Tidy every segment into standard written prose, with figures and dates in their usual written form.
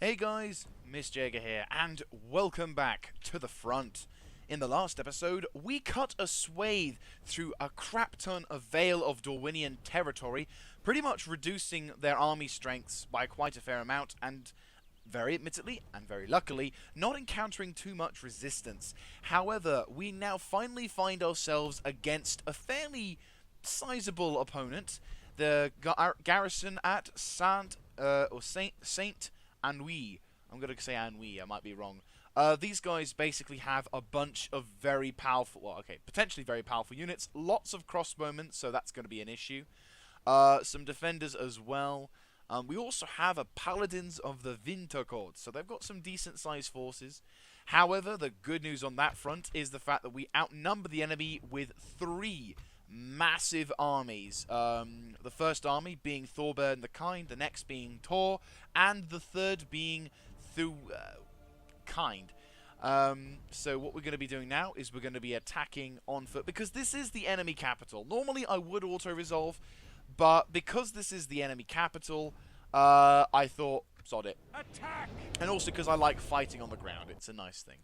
Hey guys, Miss Jaeger here, and welcome back to the front. In the last episode, we cut a swathe through a crap ton of Vale of Dorwinnion territory, pretty much reducing their army strengths by quite a fair amount, and very admittedly, and very luckily, not encountering too much resistance. However, we now finally find ourselves against a fairly sizable opponent, the garrison at Saint Ennui. I'm going to say Ennui, I might be wrong. These guys basically have a bunch of very powerful, well, okay, potentially very powerful units, lots of crossbowmen, so that's going to be an issue. Some defenders as well. We also have a Paladins of the Wintercourt, so they've got some decent sized forces. However, the good news on that front is the fact that we outnumber the enemy with 3 massive armies. The first army being Thorburn the Kind, the next being Tor, and the third being Kind. So what we're going to be doing now is we're going to be attacking on foot, because this is the enemy capital. Normally I would auto-resolve, but because this is the enemy capital, I thought, sod it. Attack! And also because I like fighting on the ground. It's a nice thing.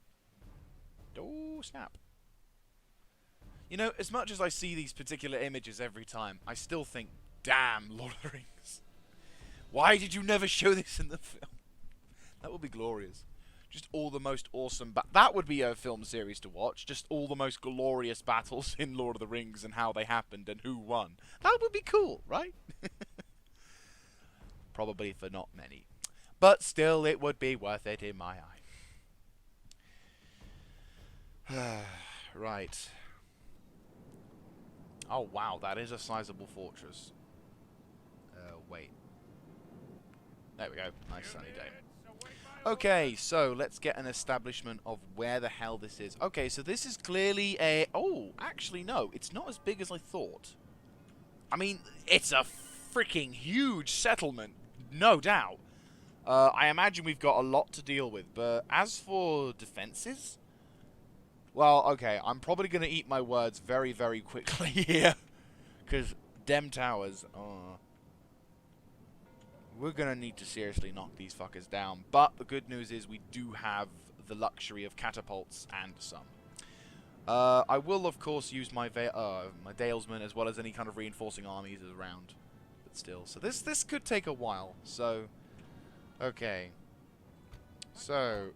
Oh, snap. You know, as much as I see these particular images every time, I still think, damn, Lord of the Rings. Why did you never show this in the film? That would be glorious. Just all the most awesome... that would be a film series to watch. Just all the most glorious battles in Lord of the Rings and how they happened and who won. That would be cool, right? Probably for not many. But still, it would be worth it in my eye. Right. Oh, wow, that is a sizable fortress. Wait. There we go. Nice sunny day. Okay, so let's get an establishment of where the hell this is. Okay, so this is clearly a... oh, actually, no. It's not as big as I thought. I mean, it's a freaking huge settlement. No doubt. I imagine we've got a lot to deal with. But as for defenses... well, okay, I'm probably going to eat my words very, very quickly here. Because dem towers are... we're going to need to seriously knock these fuckers down. But the good news is we do have the luxury of catapults and some. I will, of course, use my Dalesmen as well as any kind of reinforcing armies around. But still. So this could take a while. So, okay. So...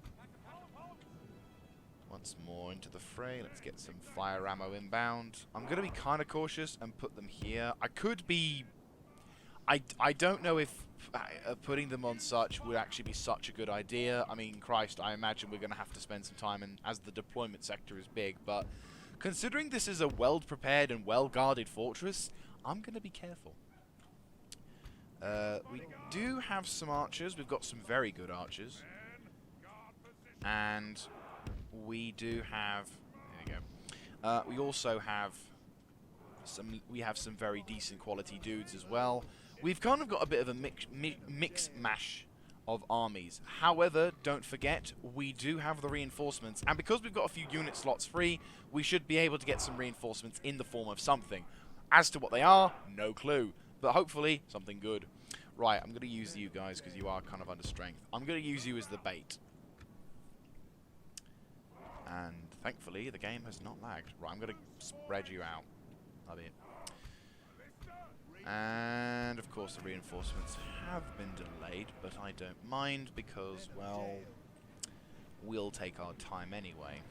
once more into the fray. Let's get some fire ammo inbound. I'm going to be kind of cautious and put them here. I could be... I don't know if putting them on such would actually be such a good idea. I mean, Christ, I imagine we're going to have to spend some time in, as the deployment sector is big. But considering this is a well-prepared and well-guarded fortress, I'm going to be careful. We do have some archers. We've got some very good archers. And... we do have... there you go. We also have some... we have some very decent quality dudes as well. We've kind of got a bit of a mix-mash of armies. However, don't forget, we do have the reinforcements. And because we've got a few unit slots free, we should be able to get some reinforcements in the form of something. As to what they are, no clue. But hopefully, something good. Right, I'm going to use you guys because you are kind of under strength. I'm going to use you as the bait. And thankfully, the game has not lagged. Right, I'm going to spread you out. That'll be it. And, of course, the reinforcements have been delayed, but I don't mind because, well, we'll take our time anyway.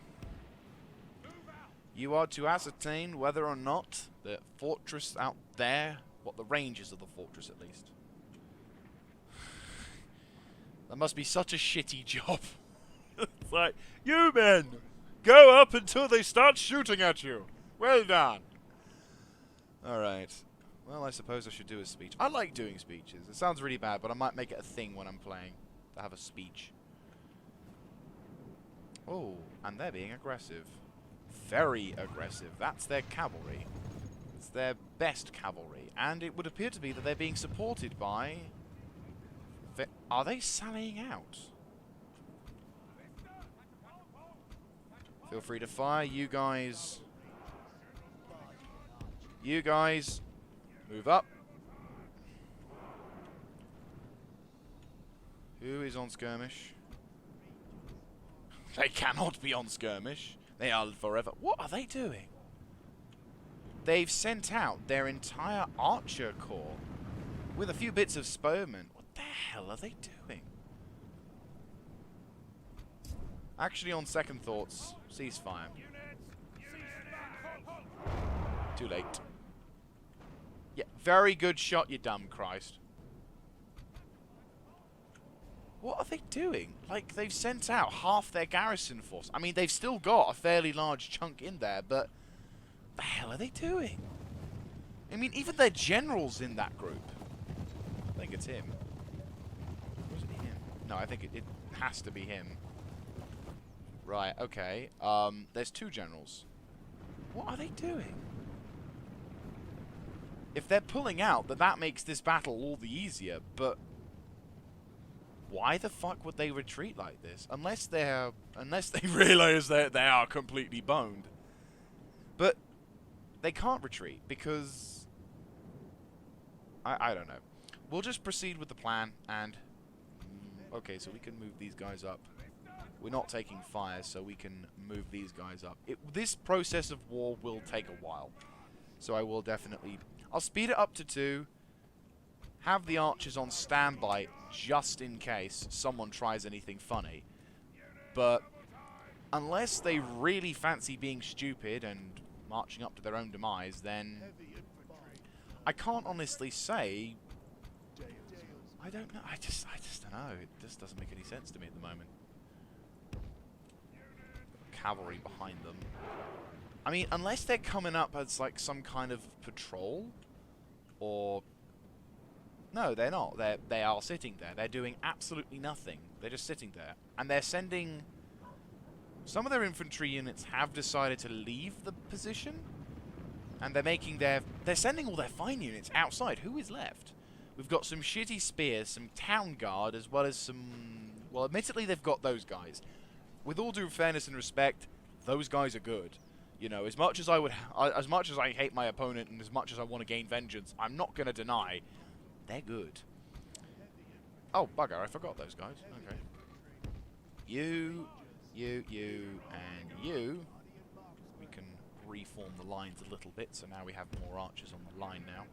You are to ascertain whether or not the fortress out there, what the ranges of the fortress at least. That must be such a shitty job. It's like, you men! Go up until they start shooting at you. Well done. Alright. Well, I suppose I should do a speech. I like doing speeches. It sounds really bad, but I might make it a thing when I'm playing. To have a speech. Oh, and they're being aggressive. Very aggressive. That's their cavalry. It's their best cavalry. And it would appear to be that they're being supported by... are they sallying out? Feel free to fire. You guys, move up. Who is on skirmish? They cannot be on skirmish. They are forever. What are they doing? They've sent out their entire archer corps with a few bits of spowmen. What the hell are they doing? Actually, on second thoughts, ceasefire. Too late. Yeah, very good shot, you dumb Christ. What are they doing? Like, they've sent out half their garrison force. I mean, they've still got a fairly large chunk in there, but what the hell are they doing? I mean, even their general's in that group. I think it's him. Was it him? No, I think it has to be him. Right, okay. There's two generals. What are they doing? If they're pulling out, then that makes this battle all the easier, but why the fuck would they retreat like this? Unless they realize that they are completely boned. But they can't retreat because I don't know. We'll just proceed with the plan and okay, so we can move these guys up. We're not taking fire, so we can move these guys up. This process of war will take a while. So I will definitely... I'll speed it up to 2. Have the archers on standby just in case someone tries anything funny. But unless they really fancy being stupid and marching up to their own demise, then I can't honestly say... I don't know. I just don't know. It just doesn't make any sense to me at the moment. Cavalry behind them. I mean, unless they're coming up as like some kind of patrol, or no, they're not. They are sitting there. They're doing absolutely nothing. They're just sitting there, and they're sending. Some of their infantry units have decided to leave the position, and they're sending all their fine units outside. Who is left? We've got some shitty spears, some town guard, as well as some. Well, admittedly, they've got those guys. With all due fairness and respect, those guys are good. You know, as much as I hate my opponent and as much as I want to gain vengeance, I'm not going to deny they're good. Oh, bugger, I forgot those guys. Okay. You, and you. We can reform the lines a little bit, so now we have more archers on the line now.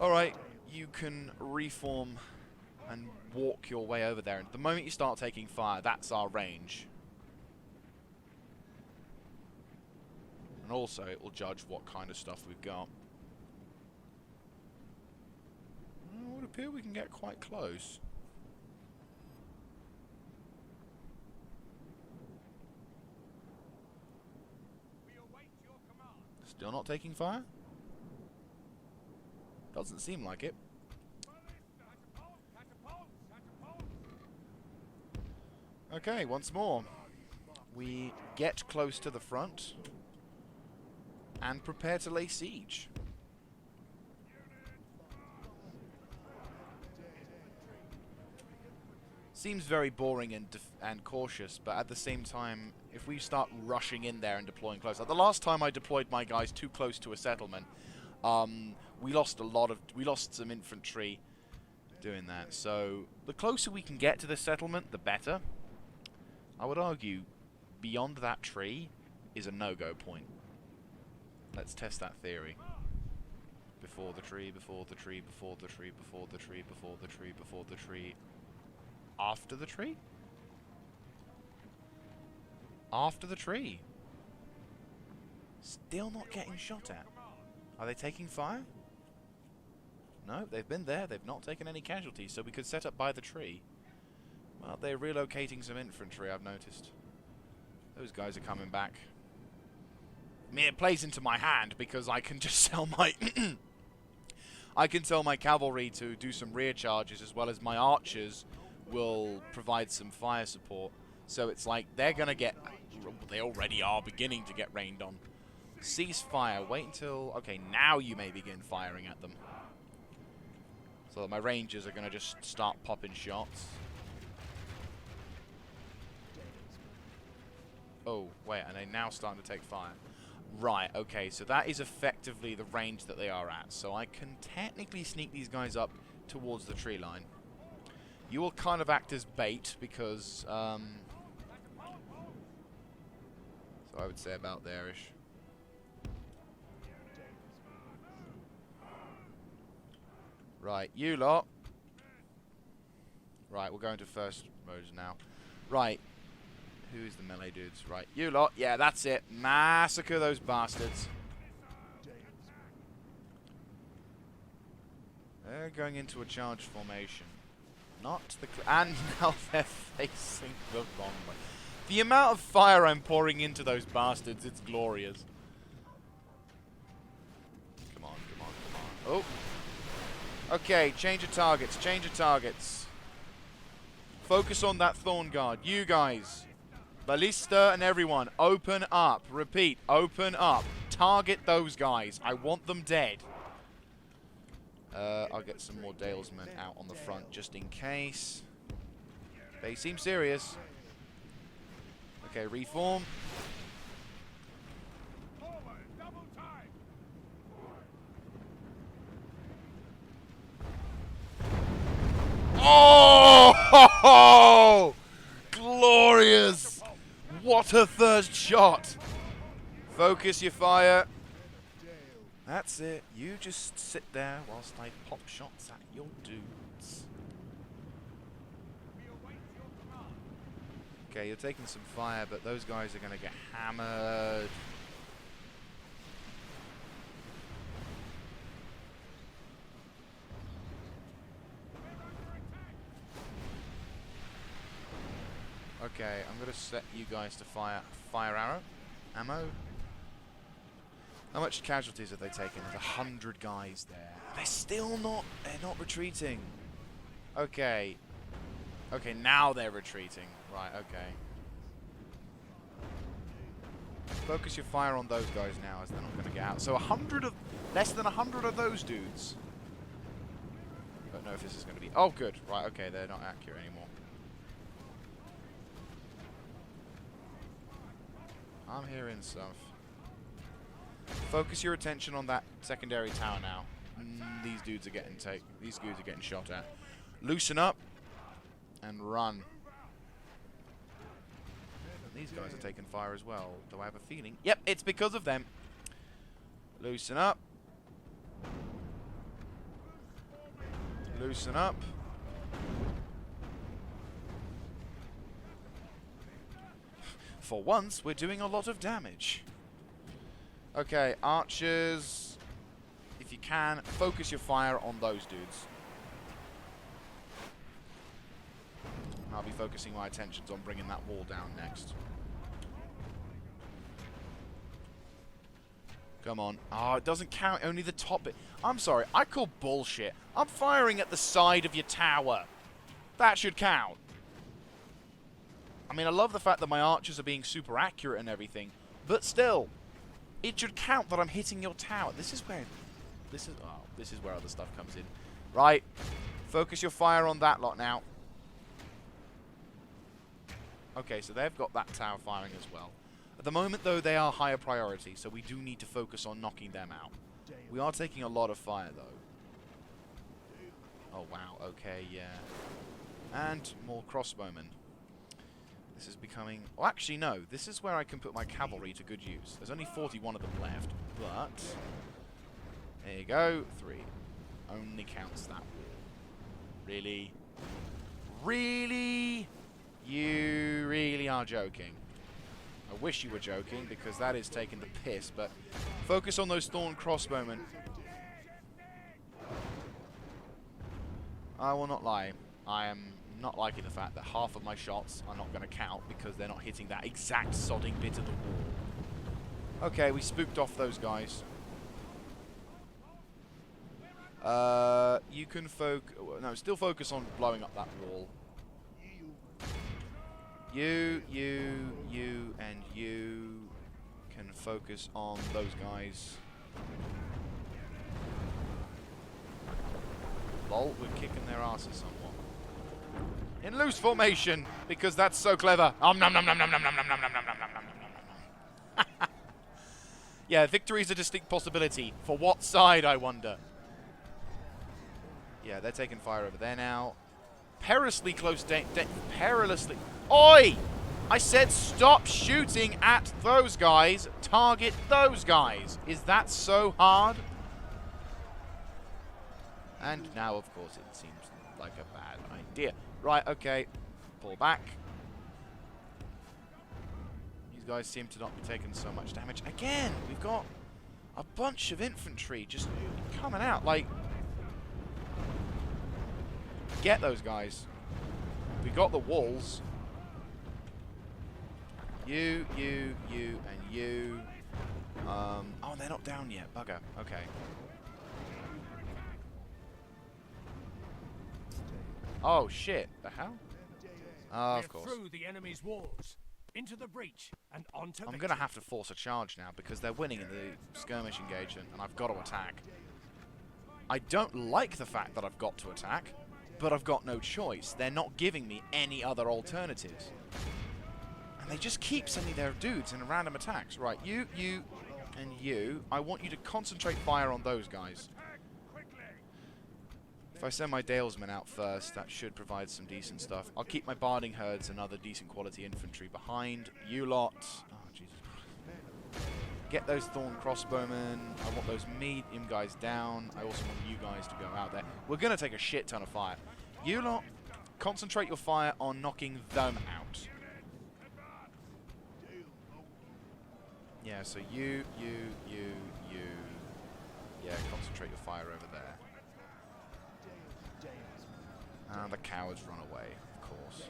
Alright, you can reform and walk your way over there. And the moment you start taking fire, that's our range. And also, it will judge what kind of stuff we've got. Well, it would appear we can get quite close. Still not taking fire? Doesn't seem like it. Okay, once more. We get close to the front and prepare to lay siege. Seems very boring and cautious, but at the same time, if we start rushing in there and deploying close, like the last time I deployed my guys too close to a settlement, we lost some infantry doing that. So the closer we can get to the settlement, the better. I would argue beyond that tree is a no-go point. Let's test that theory. Before the tree, before the tree, before the tree, before the tree, before the tree, before the tree. After the tree? After the tree. Still not getting shot at. Are they taking fire? No, they've been there. They've not taken any casualties, so we could set up by the tree. Well, they're relocating some infantry, I've noticed. Those guys are coming back. I mean, it plays into my hand because I can just sell my... I can tell my cavalry to do some rear charges as well as my archers will provide some fire support. So it's like they're going to get... They already are beginning to get rained on. Cease fire. Wait until... Okay, now you may begin firing at them. So that my rangers are going to just start popping shots. Oh, wait, and they're now starting to take fire. Right, okay, so that is effectively the range that they are at. So I can technically sneak these guys up towards the tree line. You will kind of act as bait because, so I would say about there-ish. Right, you lot. Right, we're going to first modes now. Right. Who's the melee dudes? Right, you lot. Yeah, that's it. Massacre those bastards. They're going into a charge formation. Not the... and now they're facing the wrong way. The amount of fire I'm pouring into those bastards, it's glorious. Come on, come on, come on. Oh. Okay, change of targets, change of targets. Focus on that Thorn Guard. You guys. Ballista and everyone, open up. Repeat, open up. Target those guys. I want them dead. I'll get some more Dalesmen out on the front just in case. They seem serious. Okay, reform. Oh! Glorious! What a first shot! Focus your fire. That's it. You just sit there whilst I pop shots at your dudes. Okay, you're taking some fire, but those guys are going to get hammered. Okay, I'm going to set you guys to fire arrow. Ammo. How much casualties have they taken? There's 100 guys there. They're still not... they're not retreating. Okay. Okay, now they're retreating. Right, okay. Focus your fire on those guys now, as they're not going to get out. So 100 of... less than 100 of those dudes. Don't know if this is going to be... oh, good. Right, okay, they're not accurate anymore. I'm hearing stuff. Focus your attention on that secondary tower now. These dudes are getting shot at. Loosen up and run. And these guys are taking fire as well. Do I have a feeling? Yep, it's because of them. Loosen up. Loosen up. For once, we're doing a lot of damage. Okay, archers, if you can, focus your fire on those dudes. I'll be focusing my attentions on bringing that wall down next. Come on. Oh, it doesn't count, only the top bit. I'm sorry, I call bullshit. I'm firing at the side of your tower. That should count. I mean, I love the fact that my archers are being super accurate and everything, but still, it should count that I'm hitting your tower. This is where other stuff comes in. Right. Focus your fire on that lot now. Okay, so they've got that tower firing as well. At the moment, though, they are higher priority, so we do need to focus on knocking them out. We are taking a lot of fire, though. Oh, wow. Okay, yeah. And more crossbowmen. This is becoming... oh, actually, no. This is where I can put my cavalry to good use. There's only 41 of them left, but... there you go. 3. Only counts that wall. Really? Really? You really are joking. I wish you were joking, because that is taking the piss, but... focus on those thorn crossbowmen. I will not lie. I am not liking the fact that half of my shots are not going to count because they're not hitting that exact sodding bit of the wall. Okay, we spooked off those guys. You can still focus on blowing up that wall. You, and you can focus on those guys. Lol, we're kicking their asses somewhat. In loose formation, because that's so clever. Nom nom nom nom nom nom nom nom nom nom nom nom nom. Yeah, victory is a distinct possibility. For what side, I wonder? Yeah, they're taking fire over there now. perilously close perilously. Oi! I said stop shooting at those guys. Target those guys. Is that so hard? And now, of course, it seems like a bad idea. Right, okay. Pull back. These guys seem to not be taking so much damage. Again, we've got a bunch of infantry just coming out. Like, get those guys. We got the walls. You, and you. Oh, they're not down yet. Bugger. Okay. Oh shit! The hell? Of course. Through the enemy's walls, into the breach, and onto. I'm gonna have to force a charge now because they're winning in the skirmish engagement, and I've got to attack. I don't like the fact that I've got to attack, but I've got no choice. They're not giving me any other alternatives, and they just keep sending their dudes in random attacks. Right, you, and you. I want you to concentrate fire on those guys. If I send my Dalesmen out first, that should provide some decent stuff. I'll keep my Barding Herds and other decent quality infantry behind. You lot. Oh, Jesus. Get those Thorn Crossbowmen. I want those medium guys down. I also want you guys to go out there. We're going to take a shit ton of fire. You lot, concentrate your fire on knocking them out. Yeah, so you. Yeah, concentrate your fire over there. And the cowards run away, of course.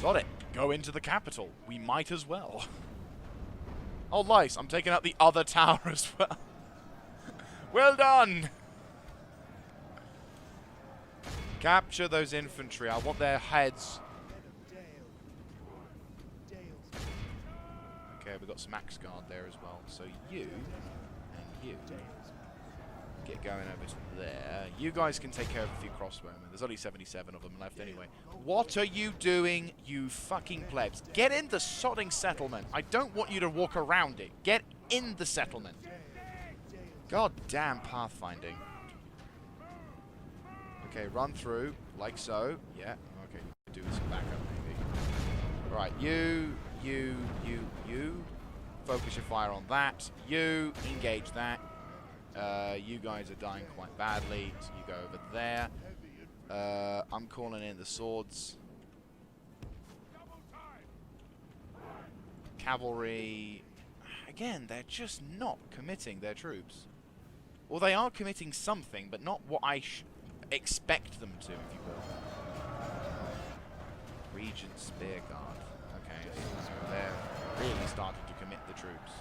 Got it. Go into the capital. We might as well. Oh, nice. I'm taking out the other tower as well. Well done. Capture those infantry. I want their heads. Okay, we've got some Axe Guard there as well. So you and you get going over to there. You guys can take care of a few crossbowmen. There's only 77 of them left anyway. What are you doing, you fucking plebs? Get in the sodding settlement. I don't want you to walk around it. Get in the settlement. God damn pathfinding. Okay, run through, like so. Yeah, okay, do some backup maybe. Right, you. Focus your fire on that. You, engage that. You guys are dying quite badly, so you go over there. I'm calling in the swords. Cavalry. Again, they're just not committing their troops. Or they are committing something, but not what I expect them to, if you will. Regent Spear Guard. Okay, so they're really starting to commit the troops.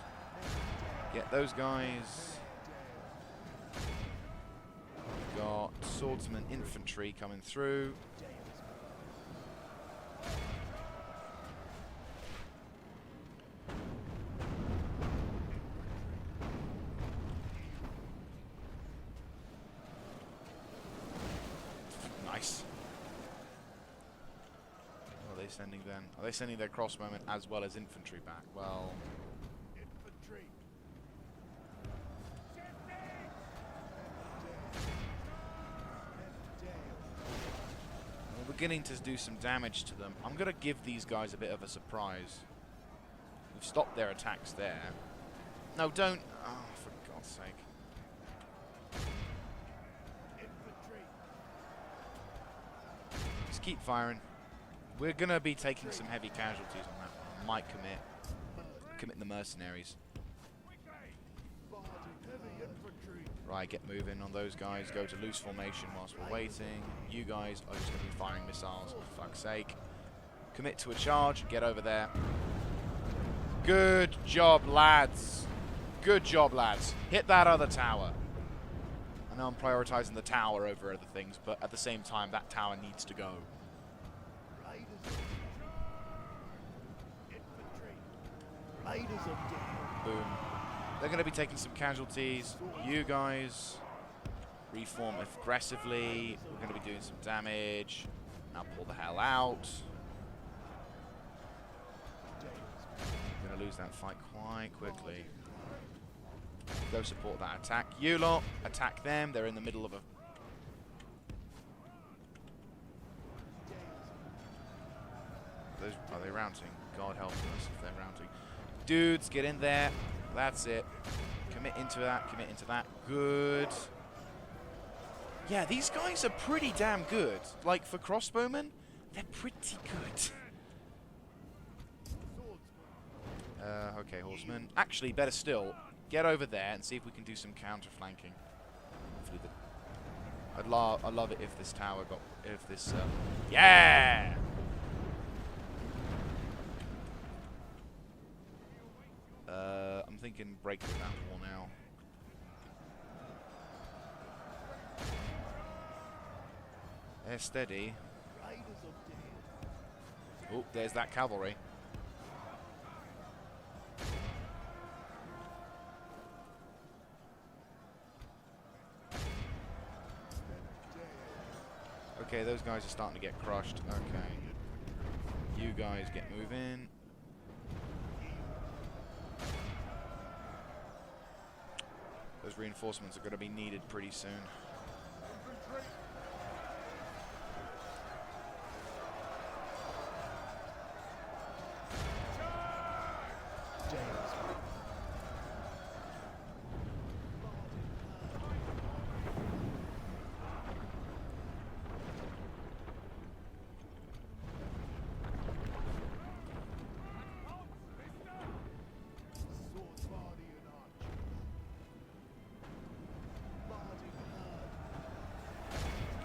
Get those guys. Got swordsman infantry coming through. Nice. What are they sending then? Are they sending their crossbowmen as well as infantry back? Well, beginning to do some damage to them. I'm going to give these guys a bit of a surprise. We've stopped their attacks there. No, don't. Oh, for God's sake. Just keep firing. We're going to be taking some heavy casualties on that one. Might commit the mercenaries. Right, get moving on those guys. Go to loose formation whilst we're waiting. You guys are just going to be firing missiles, for fuck's sake. Commit to a charge. Get over there. Good job, lads. Good job, lads. Hit that other tower. I know I'm prioritizing the tower over other things, but at the same time, that tower needs to go. Boom. They're going to be taking some casualties. You guys reform aggressively. We're going to be doing some damage. Now pull the hell out. We're going to lose that fight quite quickly. Go support that attack. You lot, attack them. They're in the middle of a they routing? God help us if they're routing. Dudes, get in there. That's it. Commit into that. Commit into that. Good. Yeah, these guys are pretty damn good. Like, for crossbowmen, they're pretty good. Okay, horsemen. Actually, better still, get over there and see if we can do some counter-flanking. Hopefully I'd love it if this tower got... If this... yeah! I'm thinking break through that wall now. They're steady. Oh, there's that cavalry. Okay, those guys are starting to get crushed. Okay. You guys get moving. Those reinforcements are going to be needed pretty soon.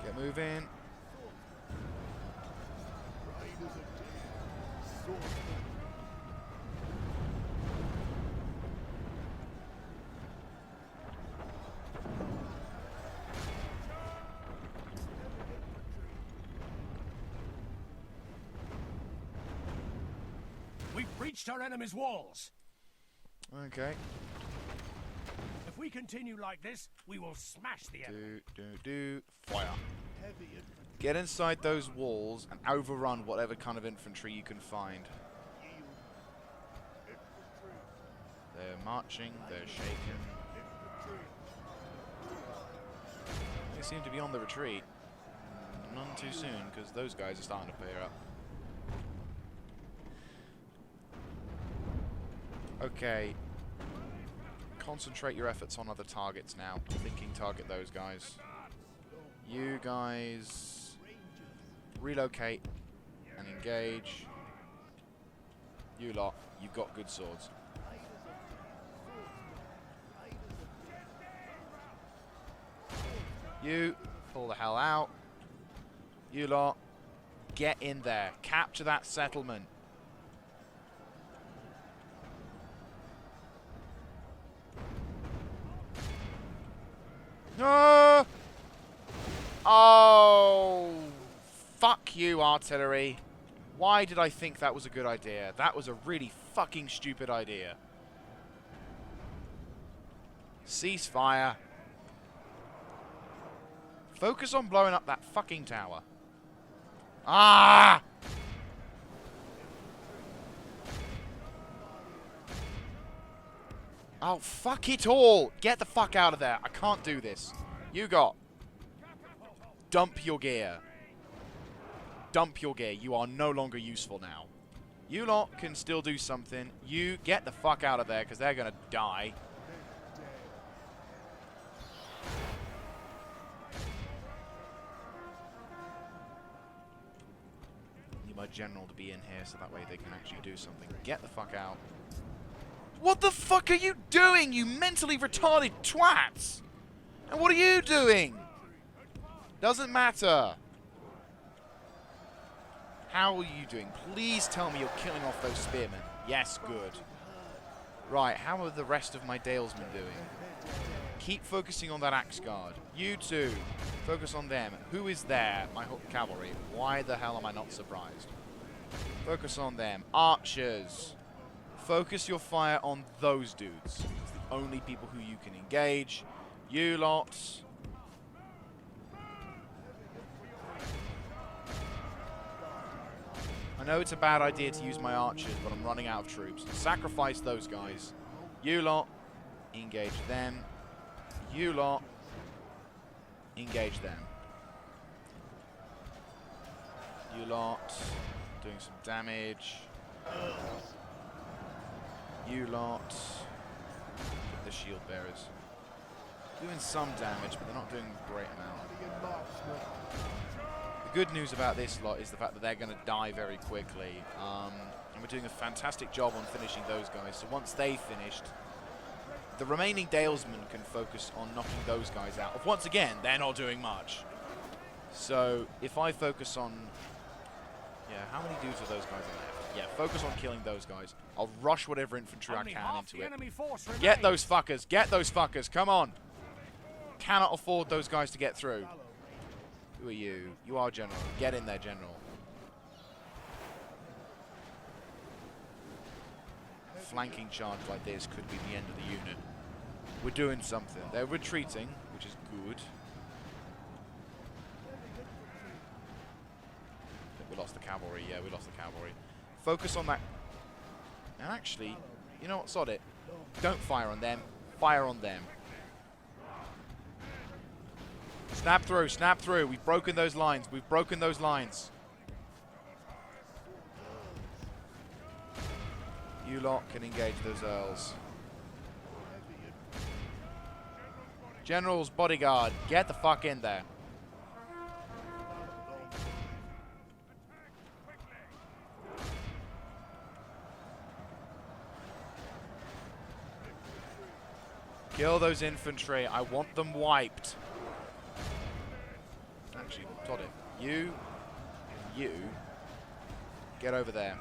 Get moving. We've breached our enemy's walls. Okay. If we continue like this, we will smash the enemy. Fire. Get inside those walls and overrun whatever kind of infantry you can find. They're marching, they're shaking. They seem to be on the retreat. None too soon, because those guys are starting to pair up. Okay. Concentrate your efforts on other targets now. I'm thinking target those guys. You guys relocate and engage. You lot, you've got good swords. You pull the hell out. You lot, get in there. Capture that settlement. No! Oh! Fuck you, artillery. Why did I think that was a good idea? That was a really fucking stupid idea. Ceasefire. Focus on blowing up that fucking tower. Ah! Oh, fuck it all. Get the fuck out of there. I can't do this. You got. Dump your gear. Dump your gear. You are no longer useful now. You lot can still do something. You get the fuck out of there because they're going to die. Need my general to be in here so that way they can actually do something. Get the fuck out. What the fuck are you doing, you mentally retarded twats? And what are you doing? Doesn't matter. How are you doing? Please tell me you're killing off those spearmen. Yes, good. Right, how are the rest of my dalesmen doing? Keep focusing on that axe guard. You two, focus on them. Who is there? My cavalry. Why the hell am I not surprised? Focus on them. Archers. Focus your fire on those dudes. It's the only people who you can engage. You lot. I know it's a bad idea to use my archers, but I'm running out of troops. Sacrifice those guys. You lot. Engage them. You lot. Engage them. You lot. Doing some damage. You lot. The shield bearers. Doing some damage, but they're not doing a great amount. The good news about this lot is the fact that they're going to die very quickly. And we're doing a fantastic job on finishing those guys. So once they've finished, the remaining Dalesmen can focus on knocking those guys out. Once again, they're not doing much. So if I focus on... Yeah, how many dudes are those guys left? Yeah, focus on killing those guys. I'll rush whatever infantry I can into it. Get those fuckers. Get those fuckers. Come on. Cannot afford those guys to get through. Who are you? You are General. Get in there, General. Flanking charge like this could be the end of the unit. We're doing something. They're retreating, which is good. I think we lost the cavalry. Yeah, we lost the cavalry. Focus on that. And actually, you know what? Sod it. Don't fire on them. Fire on them. Snap through. Snap through. We've broken those lines. We've broken those lines. You lot can engage those earls. General's bodyguard, get the fuck in there. Kill those infantry. I want them wiped. Actually, Todd it. You, get over there.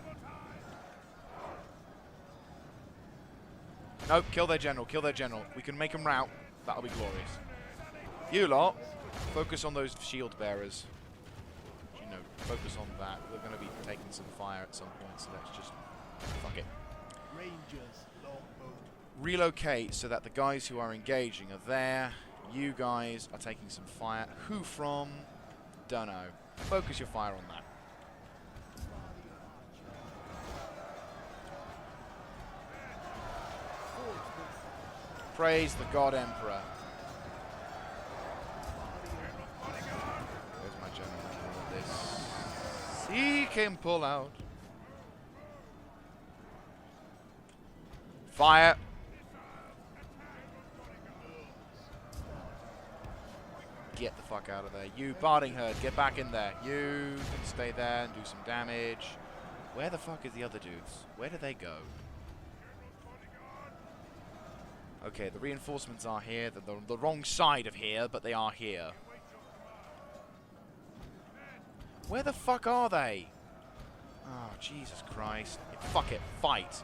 Nope, kill their general, kill their general. We can make them rout. That'll be glorious. You lot, focus on those shield bearers. You know, focus on that. We're going to be taking some fire at some point, so let's just... fuck it. Rangers, longbow. Relocate so that the guys who are engaging are there. You guys are taking some fire. Who from? Don't know. Focus your fire on that. Praise the God Emperor. Where's my general? This. He can pull out. Fire. Get the fuck out of there. You Barding Herd, get back in there. You can stay there and do some damage. Where the fuck is the other dudes? Where do they go? Okay, the reinforcements are here. They're the wrong side of here, but they are here. Where the fuck are they? Oh, Jesus Christ. Fuck it. Fight.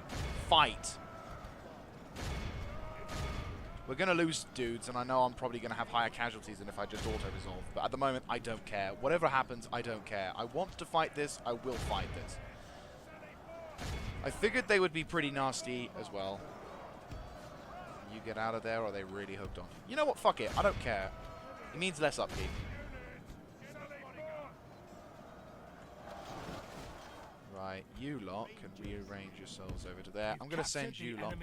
Fight. We're going to lose dudes, and I know I'm probably going to have higher casualties than if I just auto-resolve. But at the moment, I don't care. Whatever happens, I don't care. I want to fight this. I will fight this. I figured they would be pretty nasty as well. You get out of there, or are they really hooked on? You know what? Fuck it. I don't care. It means less upkeep. Right. You lot can rearrange yourselves over to there. I'm going to send you lot.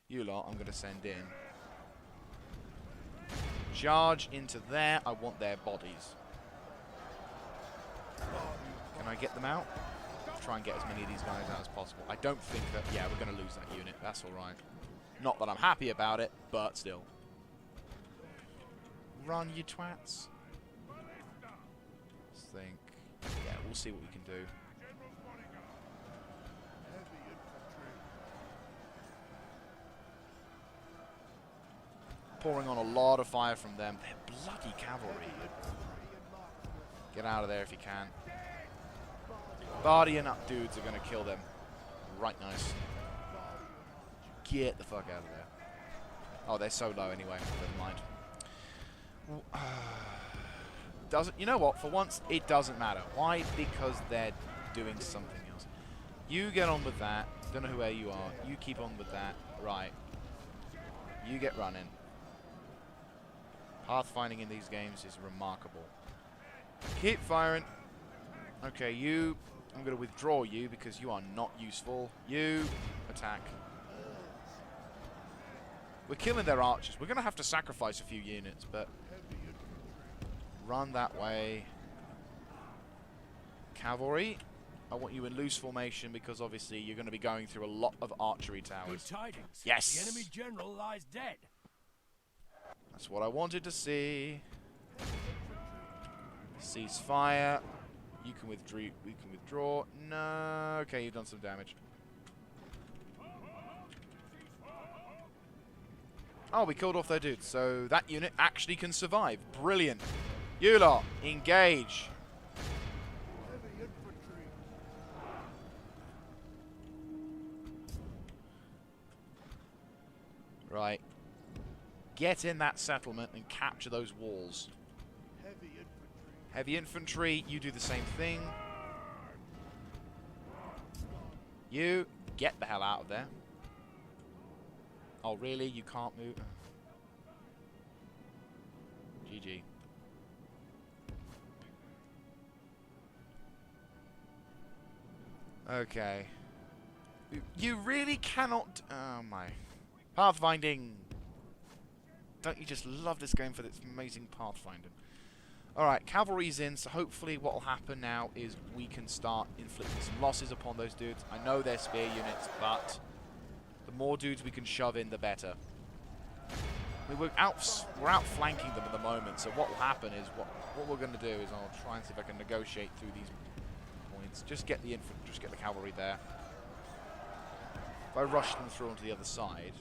You lot, I'm going to send in. Charge into there. I want their bodies. Can I get them out? Try and get as many of these guys out as possible. I don't think that... Yeah, we're going to lose that unit. That's all right. Not that I'm happy about it, but still. Run, you twats. Let's think. Yeah, we'll see what we can do. Pouring on a lot of fire from them. They're bloody cavalry. Get out of there if you can. Bardian up dudes are going to kill them. Right, nice. Get the fuck out of there. Oh, they're so low anyway. Never mind. Doesn't, you know what? For once, it doesn't matter. Why? Because they're doing something else. You get on with that. Don't know where you are. You keep on with that. Right. You get running. Pathfinding in these games is remarkable. Keep firing. Okay, you... I'm going to withdraw you because you are not useful. You attack. We're killing their archers. We're going to have to sacrifice a few units, but... Run that way. Cavalry. I want you in loose formation because obviously you're going to be going through a lot of archery Good towers. tidings. Yes. The enemy general lies dead. That's what I wanted to see. Ceasefire. You can withdraw. We can withdraw. No. Okay, you've done some damage. Oh, we killed off their dudes, so that unit actually can survive. Brilliant. You lot, engage. Right. Get in that settlement and capture those walls. Heavy infantry, you do the same thing. You get the hell out of there. Oh, really? You can't move? GG. Okay. You really cannot... Oh, my. Pathfinding. Don't you just love this game for its amazing pathfinding? Alright, cavalry's in, so hopefully what will happen now is we can start inflicting some losses upon those dudes. I know they're spear units, but the more dudes we can shove in, the better. I mean, we're outflanking them at the moment, so what will happen is, what we're going to do is I'll try and see if I can negotiate through these points. Just get the cavalry there. If I rush them through onto the other side...